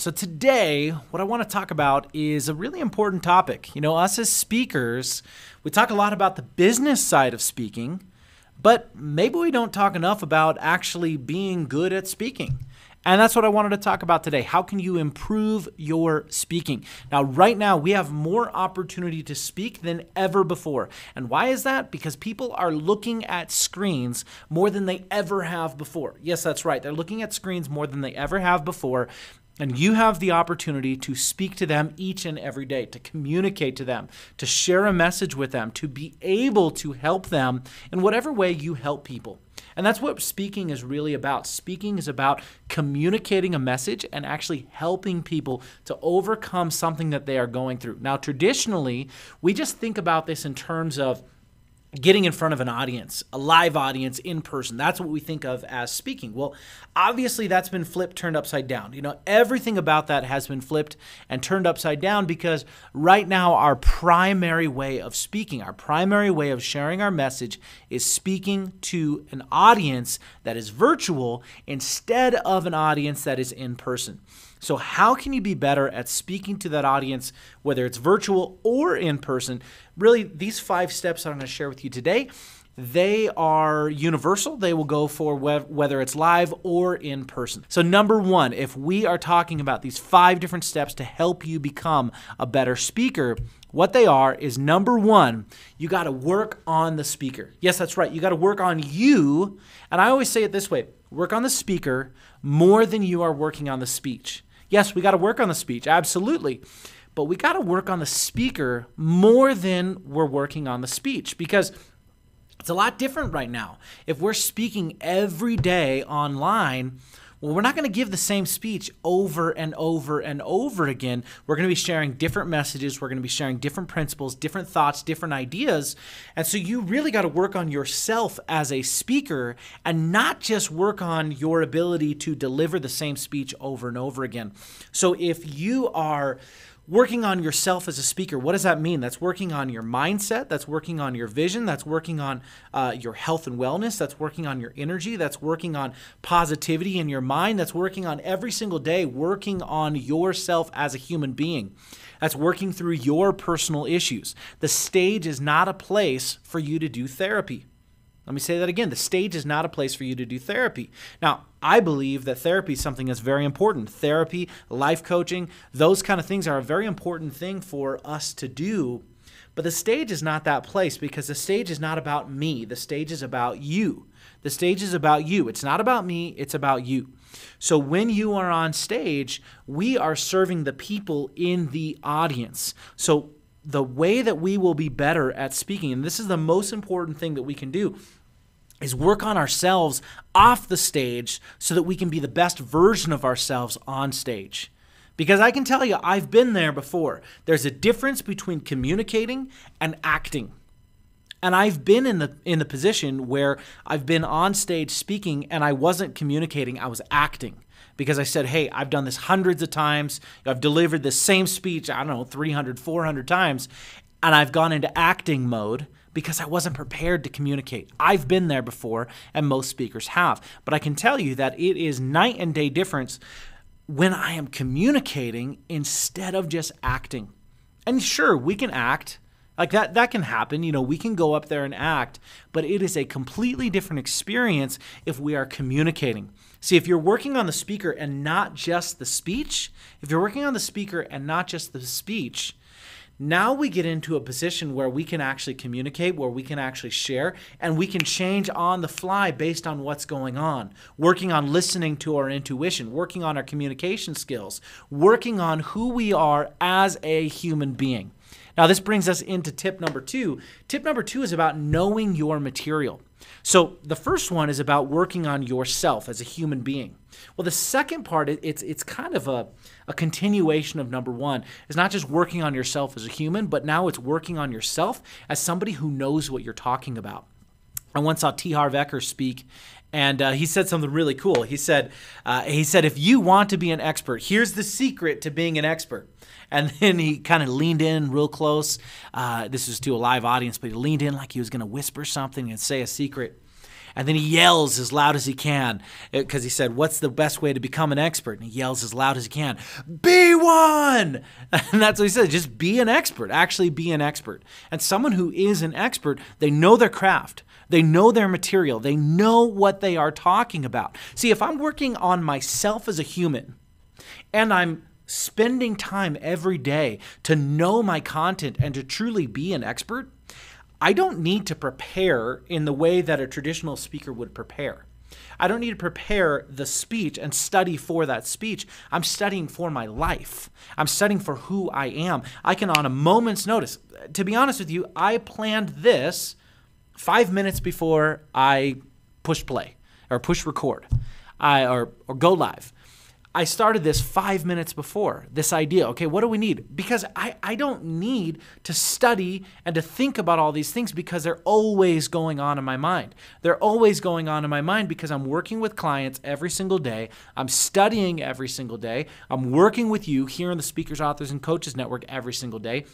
So today, what I want to talk about is a really important topic. Us as speakers, we talk a lot about the business side of speaking, but maybe we don't talk enough about actually being good at speaking. And that's what I wanted to talk about today. How can you improve your speaking? Now, right now, we have more opportunity to speak than ever before. And why is that? Because people are looking at screens more than they ever have before. Yes, that's right. They're looking at screens more than they ever have before. And you have the opportunity to speak to them each and every day, to communicate to them, to share a message with them, to be able to help them in whatever way you help people. And that's what speaking is really about. Speaking is about communicating a message and actually helping people to overcome something that they are going through. Now, traditionally, we just think about this in terms of getting in front of an audience, a live audience in person. That's what we think of as speaking. Well, obviously that's been flipped, turned upside down. Everything about that has been flipped and turned upside down because right now our primary way of speaking, our primary way of sharing our message is speaking to an audience that is virtual instead of an audience that is in person. So how can you be better at speaking to that audience, whether it's virtual or in person? Really, these 5 steps that I'm going to share with you today, they are universal. They will go for whether it's live or in person. So number 1, if we are talking about these 5 different steps to help you become a better speaker, what they are is number 1, you got to work on the speaker. Yes, that's right. You got to work on you. And I always say it this way, work on the speaker more than you are working on the speech. Yes, we got to work on the speech, absolutely. But we got to work on the speaker more than we're working on the speech because it's a lot different right now. If we're speaking every day online, well, we're not going to give the same speech over and over and over again. We're going to be sharing different messages. We're going to be sharing different principles, different thoughts, different ideas. And so you really got to work on yourself as a speaker and not just work on your ability to deliver the same speech over and over again. So if you are working on yourself as a speaker, what does that mean? That's working on your mindset. That's working on your vision. That's working on your health and wellness. That's working on your energy. That's working on positivity in your mind. That's working on every single day, working on yourself as a human being. That's working through your personal issues. The stage is not a place for you to do therapy. Let me say that again. The stage is not a place for you to do therapy. Now, I believe that therapy is something that's very important. Therapy, life coaching, those kind of things are a very important thing for us to do. But the stage is not that place because the stage is not about me. The stage is about you. The stage is about you. It's not about me. It's about you. So when you are on stage, we are serving the people in the audience. So the way that we will be better at speaking, and this is the most important thing that we can do, is work on ourselves off the stage so that we can be the best version of ourselves on stage. Because I can tell you, I've been there before. There's a difference between communicating and acting. And I've been in the position where I've been on stage speaking and I wasn't communicating, I was acting. Because I said, hey, I've done this hundreds of times. I've delivered the same speech, 300, 400 times. And I've gone into acting mode because I wasn't prepared to communicate. I've been there before, and most speakers have. But I can tell you that it is night and day difference when I am communicating instead of just acting. And sure, we can act. Like that can happen. We can go up there and act, but it is a completely different experience if we are communicating. See, if you're working on the speaker and not just the speech, now we get into a position where we can actually communicate, where we can actually share, and we can change on the fly based on what's going on. Working on listening to our intuition, working on our communication skills, working on who we are as a human being. Now, this brings us into tip number 2. Tip number 2 is about knowing your material. So the first one is about working on yourself as a human being. Well, the second part, it's kind of a continuation of number 1. It's not just working on yourself as a human, but now it's working on yourself as somebody who knows what you're talking about. I once saw T. Harv Eker speak, and he said something really cool. He said, if you want to be an expert, here's the secret to being an expert. And then he kind of leaned in real close. This was to a live audience, but he leaned in like he was going to whisper something and say a secret. And then he yells as loud as he can because he said, what's the best way to become an expert? And he yells as loud as he can, be one! And that's what he said, just be an expert, actually be an expert. And someone who is an expert, they know their craft. They know their material. They know what they are talking about. See, if I'm working on myself as a human and I'm spending time every day to know my content and to truly be an expert, I don't need to prepare in the way that a traditional speaker would prepare. I don't need to prepare the speech and study for that speech. I'm studying for my life. I'm studying for who I am. I can, on a moment's notice, to be honest with you, I planned this 5 minutes before I push play or push record or go live. I started this 5 minutes before, this idea. Okay, what do we need? Because I don't need to study and to think about all these things because they're always going on in my mind. They're always going on in my mind because I'm working with clients every single day. I'm studying every single day. I'm working with you here in the Speakers, Authors, and Coaches Network every single day.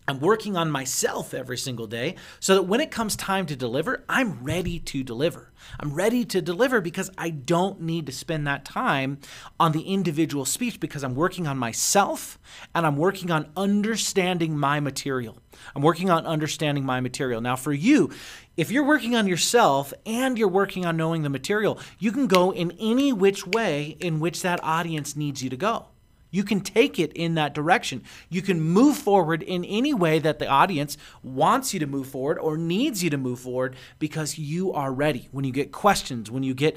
I'm working on myself every single day so that when it comes time to deliver, I'm ready to deliver. I'm ready to deliver because I don't need to spend that time on the individual speech because I'm working on myself and I'm working on understanding my material. I'm working on understanding my material. Now for you, if you're working on yourself and you're working on knowing the material, you can go in any which way in which that audience needs you to go. You can take it in that direction. You can move forward in any way that the audience wants you to move forward or needs you to move forward because you are ready. When you get questions, when you get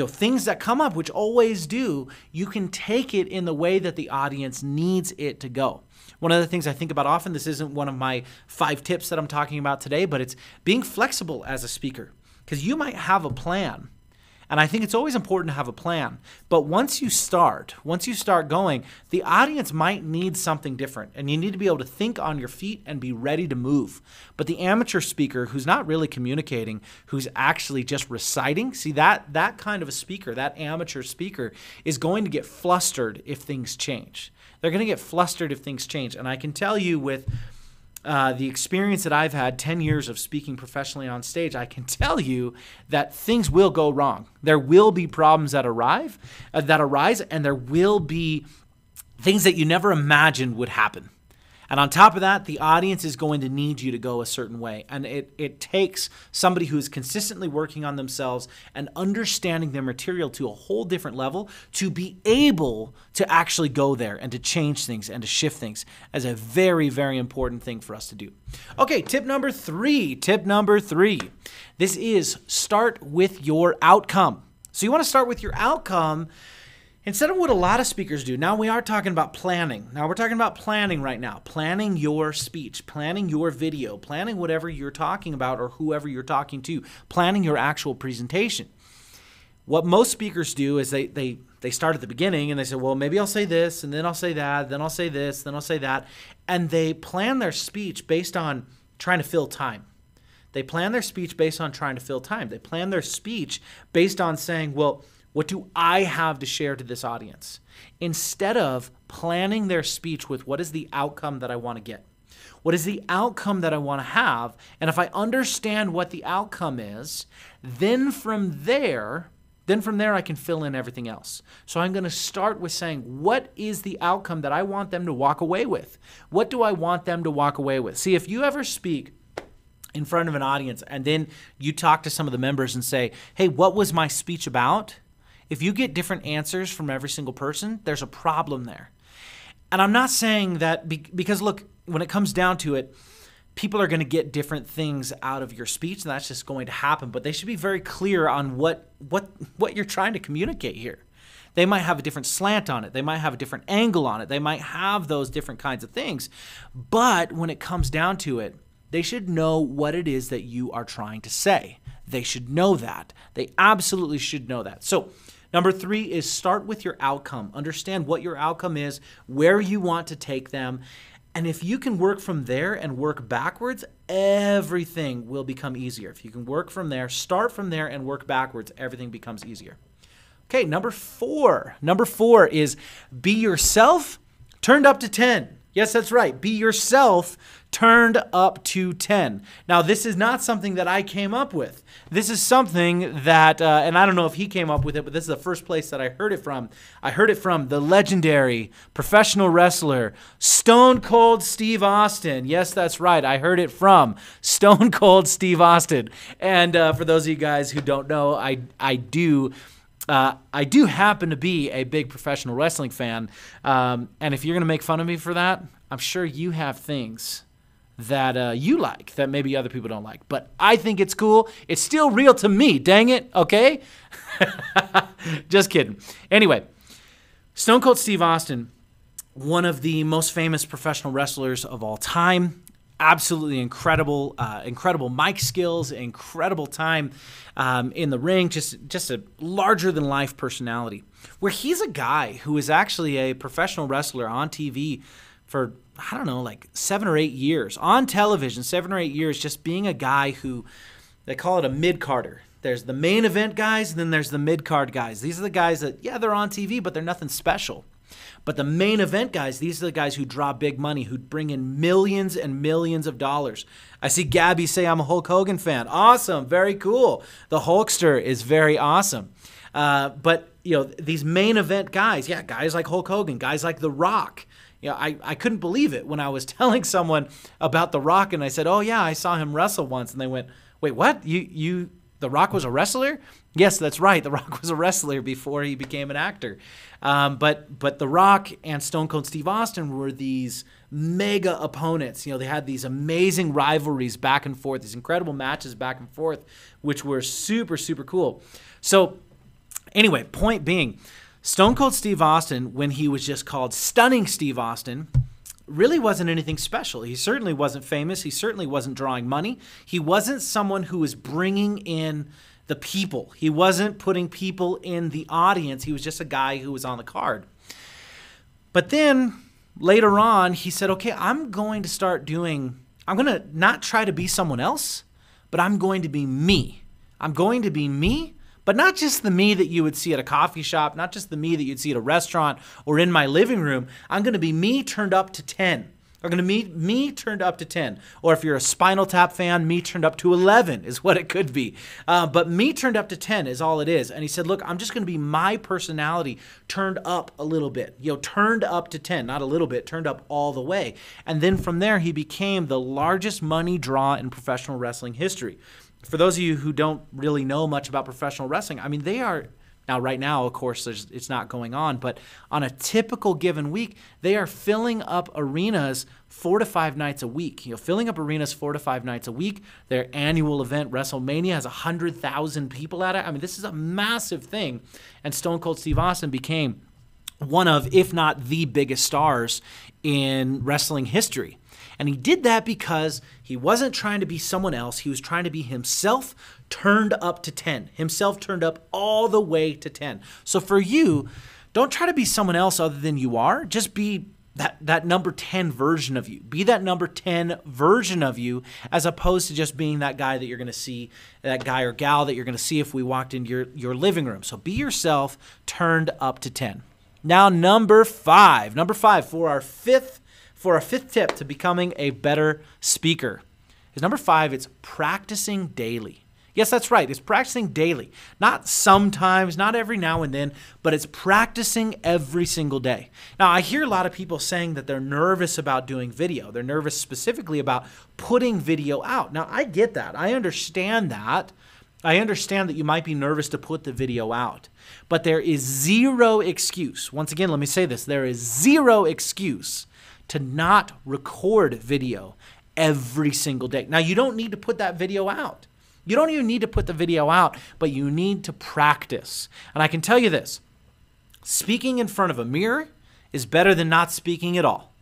things that come up, which always do, you can take it in the way that the audience needs it to go. One of the things I think about often, this isn't one of my 5 tips that I'm talking about today, but it's being flexible as a speaker because you might have a plan. And I think it's always important to have a plan. But once you start going, the audience might need something different. And you need to be able to think on your feet and be ready to move. But the amateur speaker who's not really communicating, who's actually just reciting, see that kind of a speaker, that amateur speaker is going to get flustered if things change. They're going to get flustered if things change. And I can tell you with the experience that I've had, 10 years of speaking professionally on stage, I can tell you that things will go wrong. There will be problems that arise, and there will be things that you never imagined would happen. And on top of that, the audience is going to need you to go a certain way. And it takes somebody who's consistently working on themselves and understanding their material to a whole different level to be able to actually go there and to change things and to shift things as a very, very important thing for us to do. Okay, tip number 3. This is start with your outcome. So you want to start with your outcome instead of what a lot of speakers do. Now we are talking about planning. Now we're talking about planning right now. Planning your speech, planning your video, planning whatever you're talking about or whoever you're talking to, planning your actual presentation. What most speakers do is they start at the beginning and they say, well, maybe I'll say this and then I'll say that, then I'll say this, then I'll say that. And they plan their speech based on trying to fill time. They plan their speech based on trying to fill time. They plan their speech based on saying, well, what do I have to share to this audience? Instead of planning their speech with what is the outcome that I want to get? What is the outcome that I want to have? And if I understand what the outcome is, then from there I can fill in everything else. So I'm going to start with saying, what is the outcome that I want them to walk away with? What do I want them to walk away with? See, if you ever speak in front of an audience and then you talk to some of the members and say, hey, what was my speech about? If you get different answers from every single person, there's a problem there. And I'm not saying that because, look, when it comes down to it, people are going to get different things out of your speech, and that's just going to happen. But they should be very clear on what you're trying to communicate here. They might have a different slant on it. They might have a different angle on it. They might have those different kinds of things. But when it comes down to it, they should know what it is that you are trying to say. They should know that. They absolutely should know that. So number 3 is start with your outcome. Understand what your outcome is, where you want to take them. And if you can work from there and work backwards, everything will become easier. If you can work from there, start from there and work backwards, everything becomes easier. Okay, number 4. Number 4 is be yourself turned up to 10. Yes, that's right. Be yourself turned up to 10. Now, this is not something that I came up with. This is something that, and I don't know if he came up with it, but this is the first place that I heard it from. I heard it from the legendary professional wrestler, Stone Cold Steve Austin. Yes, that's right. I heard it from Stone Cold Steve Austin. And for those of you guys who don't know, I do happen to be a big professional wrestling fan, and if you're going to make fun of me for that, I'm sure you have things that you like that maybe other people don't like. But I think it's cool. It's still real to me, dang it, okay? Just kidding. Anyway, Stone Cold Steve Austin, one of the most famous professional wrestlers of all time. Absolutely incredible mic skills, incredible time in the ring, just a larger-than-life personality. Where he's a guy who is actually a professional wrestler on TV for, I don't know, like 7 or 8 years. On television, 7 or 8 years, just being a guy who, they call it a mid-carder. There's the main event guys, and then there's the mid-card guys. These are the guys that, yeah, they're on TV, but they're nothing special. But the main event guys, these are the guys who draw big money, who bring in millions and millions of dollars. I see Gabby say I'm a Hulk Hogan fan. Awesome. Very cool. The Hulkster is very awesome. But, you know, these main event guys, yeah, guys like Hulk Hogan, guys like The Rock. You know, I couldn't believe it when I was telling someone about The Rock, and I said, oh, yeah, I saw him wrestle once. And they went, wait, what? The Rock was a wrestler? Yes, that's right. The Rock was a wrestler before he became an actor. But The Rock and Stone Cold Steve Austin were these mega opponents. You know, they had these amazing rivalries back and forth, these incredible matches back and forth, which were super, super cool. So anyway, point being, Stone Cold Steve Austin, when he was just called Stunning Steve Austin, really wasn't anything special. He certainly wasn't famous. He certainly wasn't drawing money. He wasn't someone who was bringing in the people. He wasn't putting people in the audience. He was just a guy who was on the card. But then later on, he said, okay, I'm going to not try to be someone else, but I'm going to be me. I'm going to be me, but not just the me that you would see at a coffee shop, not just the me that you'd see at a restaurant or in my living room. I'm going to be me turned up to 10. I'm going to be me turned up to 10. Or if you're a Spinal Tap fan, me turned up to 11 is what it could be. But me turned up to 10 is all it is. And he said, look, I'm just going to be my personality turned up a little bit. You know, turned up to 10, not a little bit, turned up all the way. And then from there, he became the largest money draw in professional wrestling history. For those of you who don't really know much about professional wrestling, I mean, they are, now right now, of course, it's not going on, but on a typical given week, they are filling up arenas 4 to 5 nights a week. You know, filling up arenas 4 to 5 nights a week. Their annual event, WrestleMania, has 100,000 people at it. I mean, this is a massive thing. And Stone Cold Steve Austin became one of, if not the biggest stars in wrestling history. And he did that because he wasn't trying to be someone else. He was trying to be himself turned up to 10. Himself turned up all the way to 10. So for you, don't try to be someone else other than you are. Just be that number 10 version of you. Be that number 10 version of you, as opposed to just being that guy that you're going to see, that guy or gal that you're going to see if we walked into your living room. So be yourself turned up to 10. Now number 5. Number 5 for our fifth tip to becoming a better speaker is number 5, it's practicing daily. Yes, that's right. It's practicing daily. Not sometimes, not every now and then, but it's practicing every single day. Now, I hear a lot of people saying that they're nervous about doing video. They're nervous specifically about putting video out. Now, I get that. I understand that. I understand that you might be nervous to put the video out, but there is zero excuse. Once again, let me say this. There is zero excuse to not record video every single day. Now, you don't need to put that video out. You don't even need to put the video out, but you need to practice. And I can tell you this, speaking in front of a mirror is better than not speaking at all.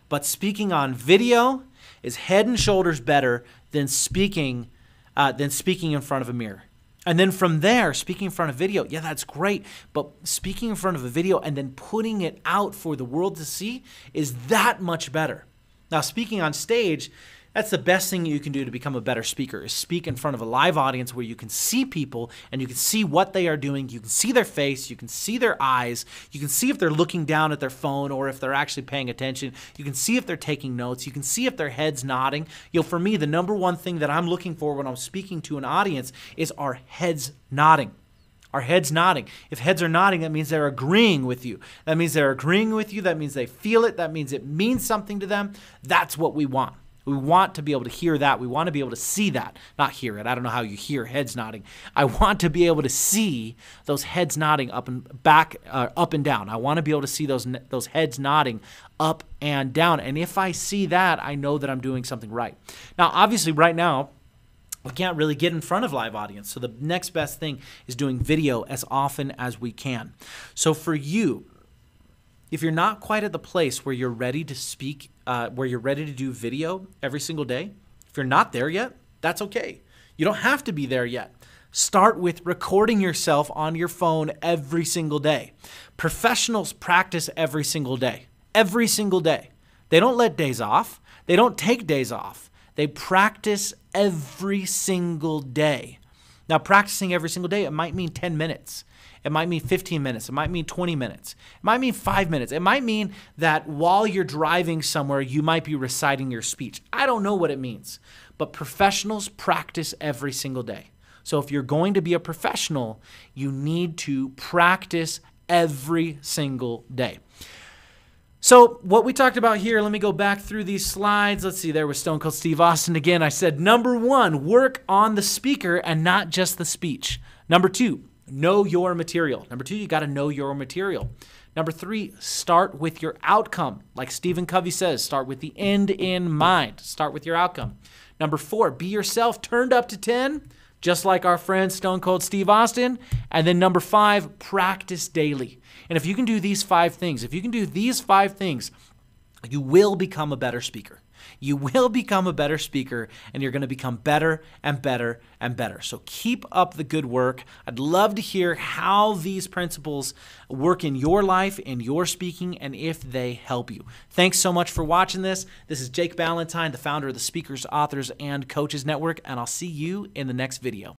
But speaking on video is head and shoulders better than speaking in front of a mirror. And then from there, speaking in front of video, yeah, that's great. But speaking in front of a video and then putting it out for the world to see is that much better. Now, speaking on stage, That's the best thing you can do to become a better speaker, is speak in front of a live audience where you can see people and you can see what they are doing. You can see their face. You can see their eyes. You can see if they're looking down at their phone or if they're actually paying attention. You can see if they're taking notes. You can see if their head's nodding. For me, the number one thing that I'm looking for when I'm speaking to an audience is our heads nodding. Our heads nodding. If heads are nodding, that means they're agreeing with you. That means they're agreeing with you. That means they feel it. That means it means something to them. That's what we want. We want to be able to hear that. We want to be able to see that. Not hear it. I don't know how you hear heads nodding. I want to be able to see those heads nodding up and back, up and down. I want to be able to see those heads nodding up and down. And if I see that, I know that I'm doing something right. Now, obviously, right now, we can't really get in front of live audience. So the next best thing is doing video as often as we can. So for you, if you're not quite at the place where you're ready to speak, where you're ready to do video every single day, if you're not there yet, that's okay. You don't have to be there yet. Start with recording yourself on your phone every single day. Professionals practice every single day. Every single day. They don't let days off. They don't take days off. They practice every single day. Now, practicing every single day, it might mean 10 minutes. It might mean 15 minutes. It might mean 20 minutes. It might mean 5 minutes. It might mean that while you're driving somewhere, you might be reciting your speech. I don't know what it means, but professionals practice every single day. So if you're going to be a professional, you need to practice every single day. So what we talked about here, let me go back through these slides. Let's see, there was Stone Cold Steve Austin again. I said, number one, work on the speaker and not just the speech. Number two, know your material. Number two, you got to know your material. Number three, start with your outcome. Like Stephen Covey says, start with the end in mind. Start with your outcome. Number four, be yourself turned up to 10, just like our friend Stone Cold Steve Austin. And then number five, practice daily. And if you can do these 5 things, you will become a better speaker. You will become a better speaker, and you're going to become better and better and better. So keep up the good work. I'd love to hear how these principles work in your life, in your speaking, and if they help you. Thanks so much for watching this. This is Jake Ballentine, the founder of the Speakers, Authors, and Coaches Network, and I'll see you in the next video.